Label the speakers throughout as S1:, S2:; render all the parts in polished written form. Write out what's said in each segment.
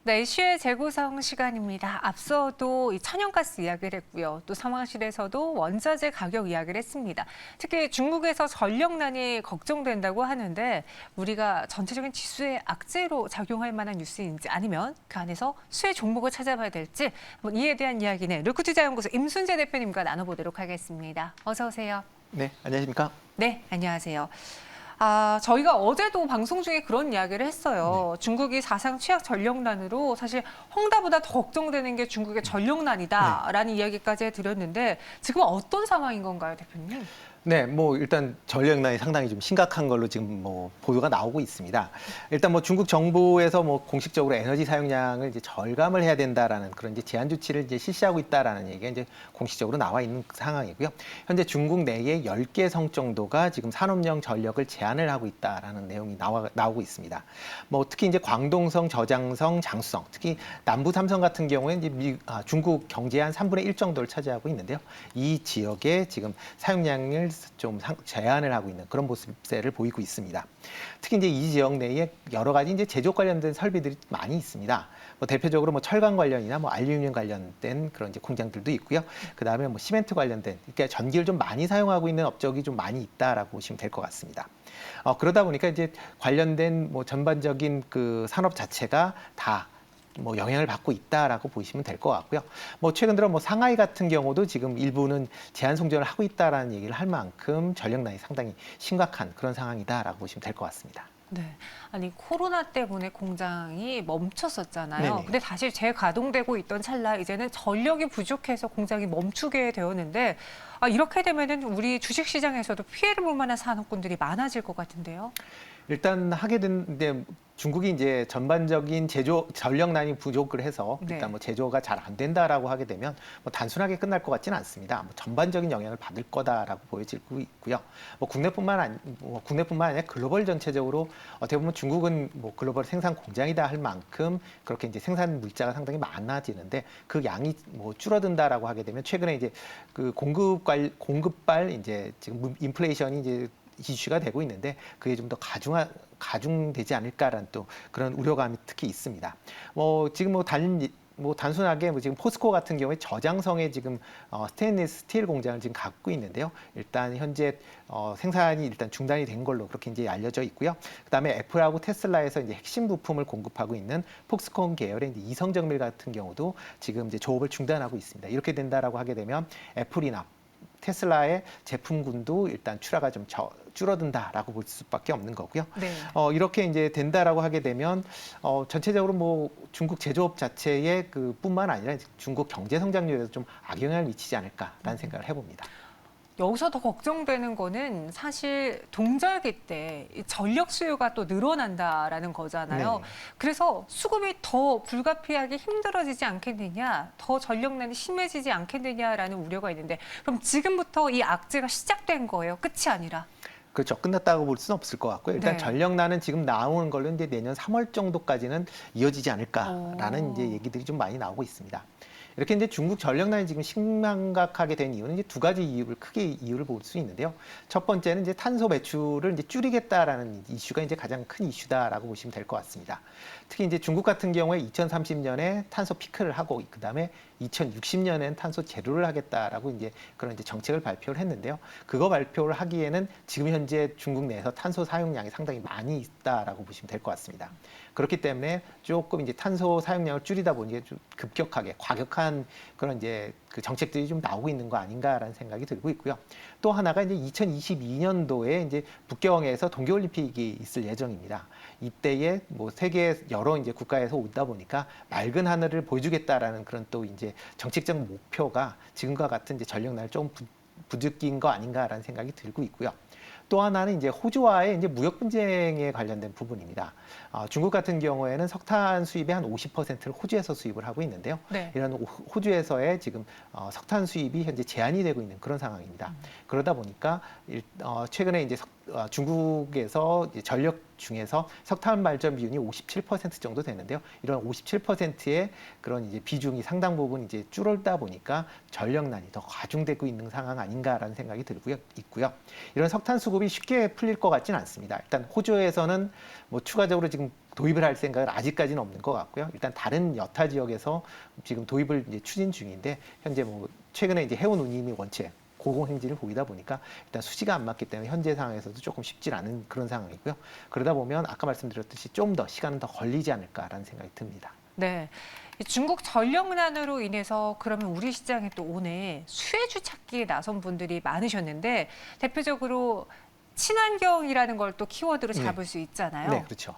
S1: 네, 이슈의 재구성 시간입니다. 앞서도 이 천연가스 이야기를 했고요. 또 상황실에서도 원자재 가격 이야기를 했습니다. 특히 중국에서 전력난이 걱정된다고 하는데 우리가 전체적인 지수의 악재로 작용할 만한 뉴스인지 아니면 그 안에서 수혜 종목을 찾아봐야 될지 한번 이에 대한 이야기는 르크투자연구소 임순재 대표님과 나눠보도록 하겠습니다. 어서 오세요.
S2: 네, 안녕하십니까?
S1: 네, 안녕하세요. 저희가 어제도 방송 중에 그런 이야기를 했어요. 중국이 사상 최악 전력난으로 사실 헝다보다 더 걱정되는 게 중국의 전력난이다라는 이야기까지 해드렸는데 지금 어떤 상황인 건가요, 대표님?
S2: 네, 뭐 일단 전력난이 상당히 좀 심각한 걸로 지금 뭐 보도가 나오고 있습니다. 일단 뭐 중국 정부에서 뭐 공식적으로 에너지 사용량을 이제 절감을 해야 된다라는 그런 이제 제한 조치를 이제 실시하고 있다라는 얘기가 이제 공식적으로 나와 있는 상황이고요. 현재 중국 내에 10개 성 정도가 지금 산업용 전력을 제한을 하고 있다라는 내용이 나오고 있습니다. 뭐 특히 이제 광동성, 저장성, 장수성, 특히 남부 삼성 같은 경우에 이제 중국 경제의 한 3분의 1 정도를 차지하고 있는데요. 이 지역에 지금 사용량을 좀 제한을 하고 있는 그런 모습세를 보이고 있습니다. 특히 이제 이 지역 내에 여러 가지 이제 제조업 관련된 설비들이 많이 있습니다. 뭐 대표적으로 뭐 철강 관련이나 뭐 알루미늄 관련된 그런 이제 공장들도 있고요. 그 다음에 뭐 시멘트 관련된, 그러니까 전기를 좀 많이 사용하고 있는 업적이 좀 많이 있다라고 보시면 될 것 같습니다. 그러다 보니까 이제 관련된 뭐 전반적인 그 산업 자체가 다 뭐 영향을 받고 있다라고 보시면 될 것 같고요. 뭐 최근 들어 뭐 상하이 같은 경우도 지금 일부는 제한 송전을 하고 있다라는 얘기를 할 만큼 전력난이 상당히 심각한 그런 상황이다라고 보시면 될 것 같습니다.
S1: 네, 아니 코로나 때문에 공장이 멈췄었잖아요.
S2: 네네.
S1: 근데 다시 재가동되고 있던 찰나 이제는 전력이 부족해서 공장이 멈추게 되었는데 이렇게 되면은 우리 주식시장에서도 피해를 볼 만한 산업군들이 많아질 것 같은데요.
S2: 일단 하게 된데 중국이 이제 전반적인 전력난이 부족을 해서
S1: 네.
S2: 일단 뭐 제조가 잘 안 된다라고 하게 되면 뭐 단순하게 끝날 것 같지는 않습니다. 뭐 전반적인 영향을 받을 거다라고 보여지고 있고요. 뭐 국내뿐만 아니라 글로벌 전체적으로 어떻게 보면 중국은 뭐 글로벌 생산 공장이다 할 만큼 그렇게 이제 생산 물자가 상당히 많아지는데 그 양이 뭐 줄어든다라고 하게 되면 최근에 이제 그 공급발 이제 지금 인플레이션이 이제 이슈가 되고 있는데 그게 좀 더 가중되지 않을까라는 또 그런 우려감이 특히 있습니다. 지금 단순하게 지금 포스코 같은 경우에 저장성에 지금 스테인리스 스틸 공장을 지금 갖고 있는데요. 일단 현재 생산이 일단 중단이 된 걸로 그렇게 이제 알려져 있고요. 그다음에 애플하고 테슬라에서 이제 핵심 부품을 공급하고 있는 폭스콘 계열의 이제 이성정밀 같은 경우도 지금 이제 조업을 중단하고 있습니다. 이렇게 된다라고 하게 되면 애플이나 테슬라의 제품군도 일단 출하가 좀 줄어든다라고 볼 수밖에 없는 거고요.
S1: 네.
S2: 이렇게 이제 된다라고 하게 되면 전체적으로 뭐 중국 제조업 자체의 그 뿐만 아니라 중국 경제 성장률에도 좀 악영향을 미치지 않을까라는 생각을 해봅니다.
S1: 여기서 더 걱정되는 거는 사실 동절기 때 이 전력 수요가 또 늘어난다라는 거잖아요.
S2: 네.
S1: 그래서 수급이 더 불가피하게 힘들어지지 않겠느냐, 더 전력난이 심해지지 않겠느냐라는 우려가 있는데 그럼 지금부터 이 악재가 시작된 거예요? 끝이 아니라.
S2: 그렇죠. 끝났다고 볼 수는 없을 것 같고요. 일단
S1: 네.
S2: 전력난은 지금 나오는 걸로 이제 내년 3월 정도까지는 이어지지 않을까라는 이제 얘기들이 좀 많이 나오고 있습니다. 이렇게 이제 중국 전력난이 지금 심각하게 된 이유는 이제 두 가지 이유를 볼 수 있는데요. 첫 번째는 이제 탄소 배출을 이제 줄이겠다라는 이슈가 이제 가장 큰 이슈다라고 보시면 될 것 같습니다. 특히 이제 중국 같은 경우에 2030년에 탄소 피크를 하고 그다음에 2060년엔 탄소 제로를 하겠다라고 이제 그런 이제 정책을 발표를 했는데요. 그거 발표를 하기에는 지금 현재 중국 내에서 탄소 사용량이 상당히 많이 있다라고 보시면 될 것 같습니다. 그렇기 때문에 조금 이제 탄소 사용량을 줄이다 보니 좀 급격하게 과격한 그런 이제 그 정책들이 좀 나오고 있는 거 아닌가라는 생각이 들고 있고요. 또 하나가 이제 2022년도에 이제 북경에서 동계올림픽이 있을 예정입니다. 이때에 뭐 세계 여러 이제 국가에서 오다 보니까 맑은 하늘을 보여주겠다라는 그런 또 이제 정책적 목표가 지금과 같은 이제 전력난을 좀 부추긴 거 아닌가라는 생각이 들고 있고요. 또 하나는 이제 호주와의 이제 무역 분쟁에 관련된 부분입니다. 중국 같은 경우에는 석탄 수입의 한 50%를 호주에서 수입을 하고 있는데요.
S1: 네.
S2: 이런 호주에서의 지금 석탄 수입이 현재 제한이 되고 있는 그런 상황입니다. 그러다 보니까 최근에 이제 중국에서 이제 전력 중에서 석탄 발전 비율이 57% 정도 되는데요. 이런 57%의 그런 이제 비중이 상당 부분 이제 줄어들다 보니까 전력난이 더 가중되고 있는 상황 아닌가라는 생각이 있고요. 이런 석탄 수급이 쉽게 풀릴 것 같지는 않습니다. 일단 호주에서는 뭐 추가적으로 지금 도입을 할 생각은 아직까지는 없는 것 같고요. 일단 다른 여타 지역에서 지금 도입을 이제 추진 중인데 현재 뭐 최근에 이제 해운 운임이 원체 고공행진을 보이다 보니까 일단 수지가 안 맞기 때문에 현재 상황에서도 조금 쉽지 않은 그런 상황이고요. 그러다 보면 아까 말씀드렸듯이 좀 더 시간은 더 걸리지 않을까라는 생각이 듭니다.
S1: 네. 이 중국 전력난으로 인해서 그러면 우리 시장에 또 오늘 수혜주 찾기에 나선 분들이 많으셨는데 대표적으로 친환경이라는 걸 또 키워드로 잡을 수 있잖아요.
S2: 네, 그렇죠.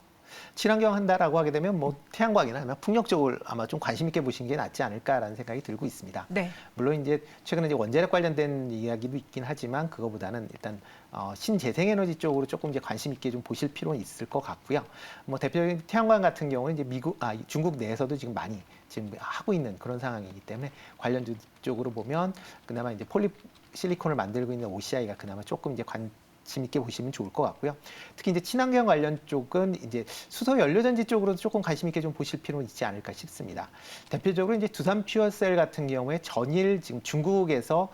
S2: 친환경 한다라고 하게 되면 뭐 태양광이나 아마 풍력 쪽을 아마 좀 관심 있게 보시는 게 낫지 않을까라는 생각이 들고 있습니다.
S1: 네.
S2: 물론 이제 최근에 이제 원자력 관련된 이야기도 있긴 하지만 그거보다는 일단 신재생에너지 쪽으로 조금 이제 관심 있게 좀 보실 필요는 있을 것 같고요. 뭐 대표적인 태양광 같은 경우는 이제 중국 내에서도 지금 많이 지금 하고 있는 그런 상황이기 때문에 관련주 쪽으로 보면 그나마 이제 폴리실리콘을 만들고 있는 OCI가 그나마 조금 이제 관심 있게 보시면 좋을 것 같고요. 특히 이제 친환경 관련 쪽은 이제 수소 연료전지 쪽으로도 조금 관심 있게 좀 보실 필요는 있지 않을까 싶습니다. 대표적으로 이제 두산 퓨어셀 같은 경우에 전일 지금 중국에서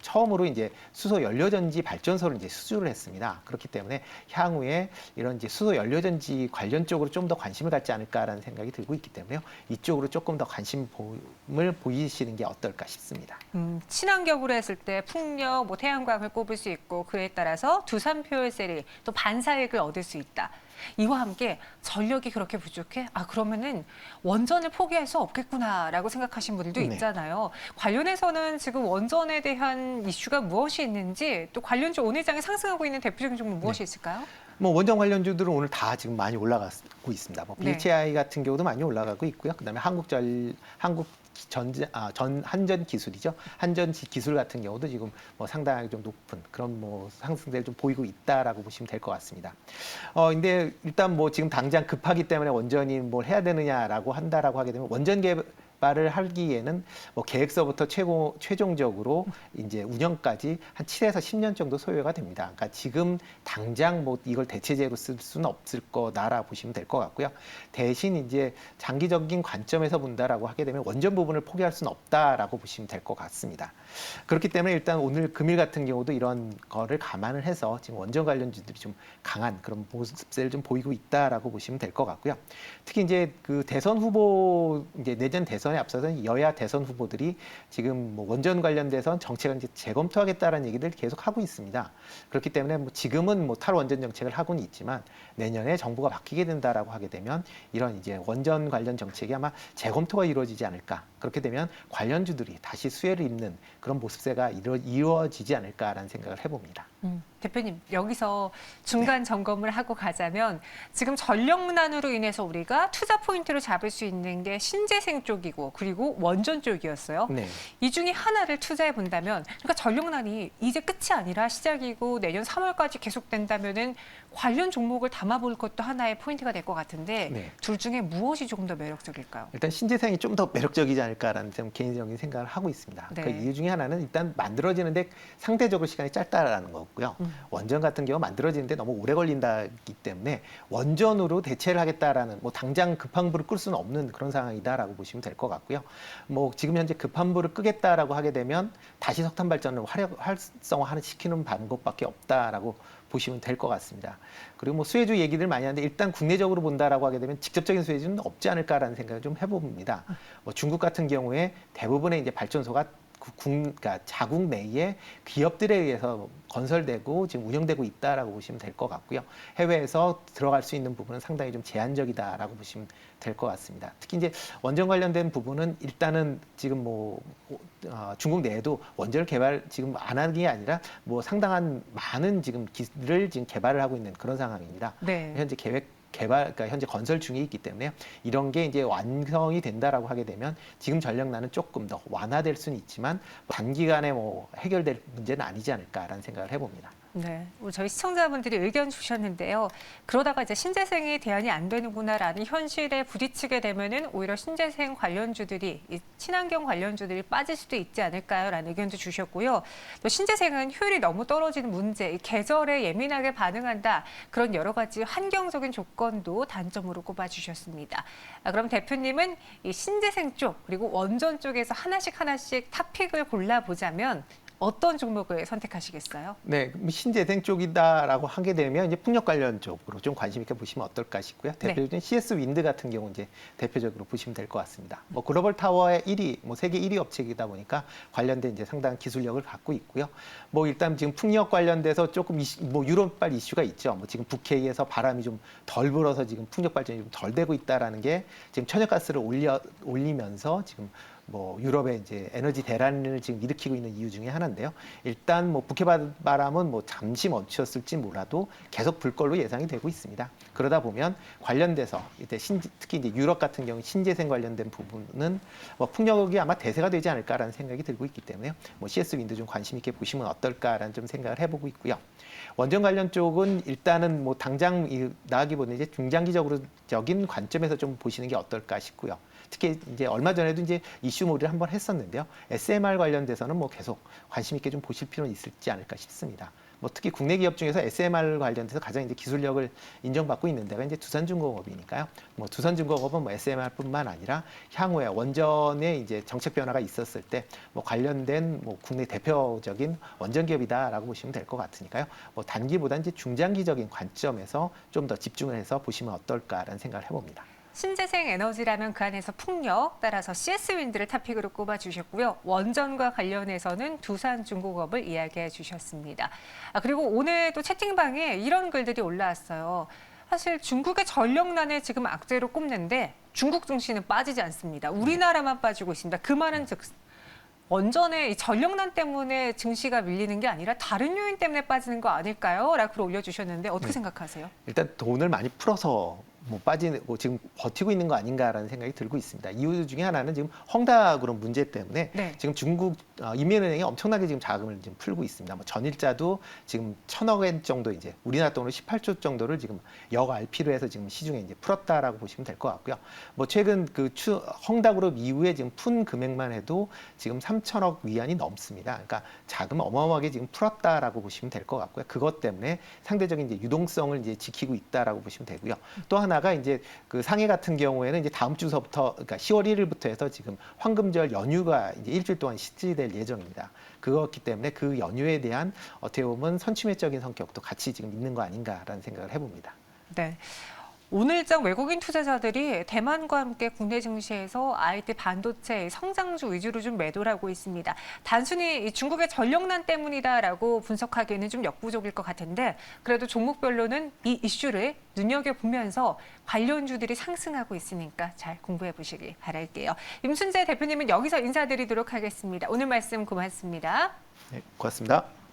S2: 처음으로 이제 수소 연료전지 발전소를 이제 수주를 했습니다. 그렇기 때문에 향후에 이런 이제 수소 연료전지 관련 쪽으로 좀 더 관심을 갖지 않을까라는 생각이 들고 있기 때문에요. 이쪽으로 조금 더 관심을 보이시는 게 어떨까 싶습니다.
S1: 친환경으로 했을 때 풍력, 뭐 태양광을 꼽을 수 있고 그에 따라서 두산 퓨얼셀이 또 반사익을 얻을 수 있다. 이와 함께 전력이 그렇게 부족해? 그러면은 원전을 포기할 수 없겠구나라고 생각하신 분들도
S2: 네.
S1: 있잖아요. 관련해서는 지금 원전에 대한 이슈가 무엇이 있는지 또 관련주 오늘 장에 상승하고 있는 대표적인 종목 무엇이 있을까요?
S2: 뭐 원전 관련주들은 오늘 다 지금 많이 올라가고 있습니다. 뭐
S1: 네.
S2: BHI 같은 경우도 많이 올라가고 있고요. 그다음에 한전 기술이죠. 한전 기술 같은 경우도 지금 뭐 상당히 좀 높은 그런 뭐 상승세를 좀 보이고 있다라고 보시면 될 것 같습니다. 근데 일단 뭐 지금 당장 급하기 때문에 원전이 뭘 해야 되느냐라고 한다라고 하게 되면 원전 개발을 하기에는 뭐 계획서부터 최종적으로 이제 운영까지 한 7에서 10년 정도 소요가 됩니다. 그러니까 지금 당장 뭐 이걸 대체제로 쓸 수는 없을 거다라 보시면 될 것 같고요. 대신 이제 장기적인 관점에서 본다라고 하게 되면 원전 부분을 포기할 수는 없다라고 보시면 될 것 같습니다. 그렇기 때문에 일단 오늘 금일 같은 경우도 이런 거를 감안을 해서 지금 원전 관련주들이 좀 강한 그런 모습세를 좀 보이고 있다라고 보시면 될 것 같고요. 특히 이제 그 대선 후보 이제 내년 대선에 앞서서 여야 대선 후보들이 지금 뭐 원전 관련돼서 정책을 이제 재검토하겠다라는 얘기를 계속 하고 있습니다. 그렇기 때문에 뭐 지금은 뭐 탈원전 정책을 하고는 있지만 내년에 정부가 바뀌게 된다라고 하게 되면 이런 이제 원전 관련 정책이 아마 재검토가 이루어지지 않을까. 그렇게 되면 관련주들이 다시 수혜를 입는 그런 모습세가 이루어지지 않을까라는 생각을 해봅니다.
S1: 대표님, 여기서 중간 점검을 하고 가자면 지금 전력난으로 인해서 우리가 투자 포인트로 잡을 수 있는 게 신재생 쪽이고 그리고 원전 쪽이었어요.
S2: 네.
S1: 이 중에 하나를 투자해 본다면 그러니까 전력난이 이제 끝이 아니라 시작이고 내년 3월까지 계속된다면은 관련 종목을 담아볼 것도 하나의 포인트가 될 것 같은데
S2: 네.
S1: 둘 중에 무엇이 조금 더 매력적일까요?
S2: 일단 신재생이 좀 더 매력적이지 않을까라는 좀 개인적인 생각을 하고 있습니다.
S1: 네.
S2: 그 이유 중에 하나는 일단 만들어지는데 상대적으로 시간이 짧다라는 거고요. 원전 같은 경우 만들어지는데 너무 오래 걸린다기 때문에 원전으로 대체를 하겠다라는 뭐 당장 급한 불을 끌 수는 없는 그런 상황이다라고 보시면 될 것 같고요. 뭐 지금 현재 급한 불을 끄겠다라고 하게 되면 다시 석탄 발전을 활성화하는 시키는 방법밖에 없다라고 보시면 될 것 같습니다. 그리고 뭐 수혜주 얘기들 많이 하는데 일단 국내적으로 본다라고 하게 되면 직접적인 수혜주는 없지 않을까라는 생각을 좀 해봅니다. 뭐 중국 같은 경우에 대부분의 이제 발전소가 그러니까 자국 내에 기업들에 의해서 건설되고 지금 운영되고 있다라고 보시면 될 것 같고요. 해외에서 들어갈 수 있는 부분은 상당히 좀 제한적이다라고 보시면 될 것 같습니다. 특히 이제 원전 관련된 부분은 일단은 지금 뭐 중국 내에도 원전을 지금 안 하는 게 아니라 뭐 상당한 많은 지금 기술을 지금 개발을 하고 있는 그런 상황입니다.
S1: 네.
S2: 현재 그러니까 현재 건설 중에 있기 때문에 이런 게 이제 완성이 된다라고 하게 되면 지금 전력난은 조금 더 완화될 수는 있지만 단기간에 뭐 해결될 문제는 아니지 않을까라는 생각을 해봅니다.
S1: 네, 우리 저희 시청자분들이 의견 주셨는데요. 그러다가 이제 신재생이 대안이 안 되는구나라는 현실에 부딪히게 되면은 오히려 신재생 관련주들이 이 친환경 관련주들이 빠질 수도 있지 않을까요?라는 의견도 주셨고요. 또 신재생은 효율이 너무 떨어지는 문제, 이 계절에 예민하게 반응한다 그런 여러 가지 환경적인 조건도 단점으로 꼽아주셨습니다. 그럼 대표님은 이 신재생 쪽 그리고 원전 쪽에서 하나씩 탑픽을 골라보자면. 어떤 종목을 선택하시겠어요?
S2: 네, 신재생 쪽이다라고 하게 되면 이제 풍력 관련 쪽으로 좀 관심 있게 보시면 어떨까 싶고요. 대표적인 CS 윈드 같은 경우 이제 대표적으로 보시면 될 것 같습니다. 뭐 글로벌 타워의 1위, 뭐 세계 1위 업체이다 보니까 관련된 이제 상당한 기술력을 갖고 있고요. 뭐 일단 지금 풍력 관련돼서 조금 뭐 유럽발 이슈가 있죠. 뭐 지금 북해에서 바람이 좀 덜 불어서 지금 풍력 발전이 좀 덜 되고 있다라는 게 지금 천연가스를 올리면서 지금 뭐 유럽의 이제 에너지 대란을 지금 일으키고 있는 이유 중에 하나인데요. 일단 뭐 북해 바람은 뭐 잠시 멈췄을지 몰라도 계속 불 걸로 예상이 되고 있습니다. 그러다 보면 관련돼서 이제 특히 이제 유럽 같은 경우 신재생 관련된 부분은 뭐 풍력이 아마 대세가 되지 않을까라는 생각이 들고 있기 때문에 뭐 CS 윈드 좀 관심 있게 보시면 어떨까라는 좀 생각을 해보고 있고요. 원전 관련 쪽은 일단은 뭐 당장 나가기보다는 이제 중장기적인 관점에서 좀 보시는 게 어떨까 싶고요. 특히 이제 얼마 전에도 이제 이슈몰이를 한번 했었는데요. SMR 관련돼서는 뭐 계속 관심 있게 좀 보실 필요는 있을지 않을까 싶습니다. 뭐 특히 국내 기업 중에서 SMR 관련돼서 가장 이제 기술력을 인정받고 있는 데가 이제 두산중공업이니까요. 뭐 두산중공업은 뭐 SMR뿐만 아니라 향후에 원전에 이제 정책 변화가 있었을 때 뭐 관련된 뭐 국내 대표적인 원전 기업이다라고 보시면 될 것 같으니까요. 뭐 단기보다 이제 중장기적인 관점에서 좀 더 집중을 해서 보시면 어떨까라는 생각을 해봅니다.
S1: 신재생 에너지라면 그 안에서 풍력, 따라서 CS 윈드를 탑픽으로 꼽아주셨고요. 원전과 관련해서는 두산중공업을 이야기해 주셨습니다. 그리고 오늘 또 채팅방에 이런 글들이 올라왔어요. 사실 중국의 전력난에 지금 악재로 꼽는데 중국 증시는 빠지지 않습니다. 우리나라만 빠지고 있습니다. 그 말은 즉 원전의 이 전력난 때문에 증시가 밀리는 게 아니라 다른 요인 때문에 빠지는 거 아닐까요? 라고 글 올려주셨는데 어떻게 생각하세요?
S2: 일단 돈을 많이 풀어서 뭐 지금 버티고 있는 거 아닌가라는 생각이 들고 있습니다. 이유 중에 하나는 지금 헝다 그런 문제 때문에
S1: 네.
S2: 지금 중국 인민은행이 엄청나게 지금 자금을 지금 풀고 있습니다. 뭐 전일자도 지금 1,000억 엔 정도 이제 우리나라 돈으로 18조 정도를 지금 RP로 해서 지금 시중에 이제 풀었다라고 보시면 될 것 같고요. 뭐 최근 그 헝다 그룹 이후에 지금 푼 금액만 해도 지금 3,000억 위안이 넘습니다. 그러니까 자금 어마어마하게 지금 풀었다라고 보시면 될 것 같고요. 그것 때문에 상대적인 이제 유동성을 이제 지키고 있다라고 보시면 되고요. 또 하나가 이제 그 상해 같은 경우에는 이제 다음 주서부터 그러니까 10월 1일부터 해서 지금 황금절 연휴가 이제 일주일 동안 실시될 예정입니다. 그렇기 때문에 그 연휴에 대한 어떻게 보면 선취매적인 성격도 같이 지금 있는 거 아닌가라는 생각을 해봅니다.
S1: 네. 오늘장 외국인 투자자들이 대만과 함께 국내 증시에서 IT 반도체 성장주 위주로 좀 매도를 하고 있습니다. 단순히 중국의 전력난 때문이다라고 분석하기에는 좀 역부족일 것 같은데 그래도 종목별로는 이 이슈를 눈여겨보면서 관련주들이 상승하고 있으니까 잘 공부해 보시길 바랄게요. 임순재 대표님은 여기서 인사드리도록 하겠습니다. 오늘 말씀 고맙습니다.
S2: 네, 고맙습니다.